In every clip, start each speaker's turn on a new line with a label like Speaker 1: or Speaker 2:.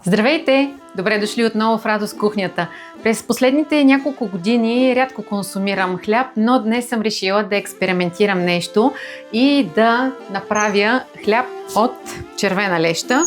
Speaker 1: Здравейте! Добре дошли отново в Радост кухнята. През последните няколко години рядко консумирам хляб, но днес съм решила да експериментирам нещо и да направя хляб от червена леща.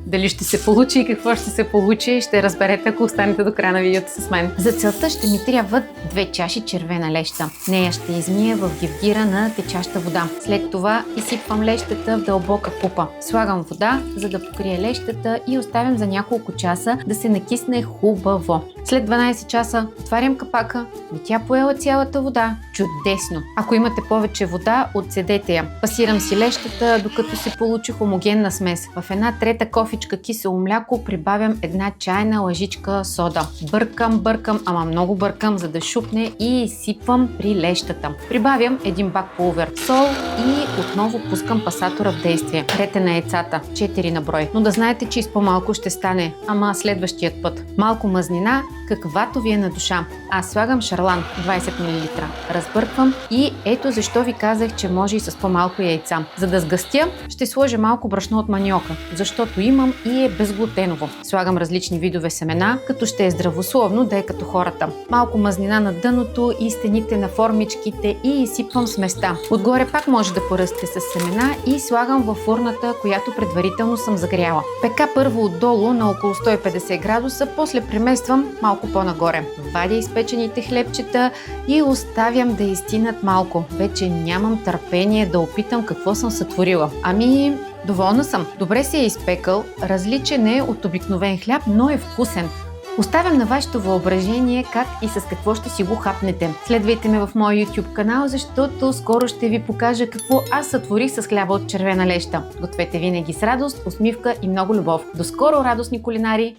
Speaker 1: Дали ще се получи и какво ще се получи, ще разберете, ако останете до края на видеото с мен. За целта ще ми трябват 2 чаши червена леща. Нея ще измия в гевгира на течаща вода. След това изсипвам лещата в дълбока купа. Слагам вода, за да покрие лещата и оставям за няколко часа да се накисне хубаво. След 12 часа отварям капака и тя поела цялата вода. Чудесно! Ако имате повече вода, отседете я. Пасирам си лещата, докато се получи хомогенна смес. В една трета кофичка кисело мляко прибавям 1 чайна лъжичка сода. Бъркам, ама много бъркам, за да шупне и изсипвам при лещата. Прибавям 1 бак пулвер сол и отново пускам пасатора в действие. Рете на яйцата, 4 на брой. Но да знаете, че и с по-малко ще стане, ама следващият път. Малко мазнина, каквато ви е на душа. Аз слагам шарлан, 20 мл. Разбърквам и ето защо ви казах, че може и с по-малко яйца. За да сгъстя, ще сложа малко брашно от маниока, защото имам и е безглутеново. Слагам различни видове семена, като ще е здравословно да е като хората. Малко мазнина на дъното и стените на формичките и изсипвам сместа. Отгоре пак може да поръсте с семена и слагам във фурната, която предварително съм загряла. Пека първо отдолу на около 150 градуса, после премествам малко по-нагоре. Вадя изпечените хлебчета и оставям да изстинат малко. Вече нямам търпение да опитам какво съм сътворила. Доволна съм. Добре се е изпекал, различен е от обикновен хляб, но е вкусен. Оставям на вашето въображение как и с какво ще си го хапнете. Следвайте ме в моя YouTube канал, защото скоро ще ви покажа какво аз сътворих с хляба от червена леща. Гответе винаги с радост, усмивка и много любов. До скоро, радостни кулинари!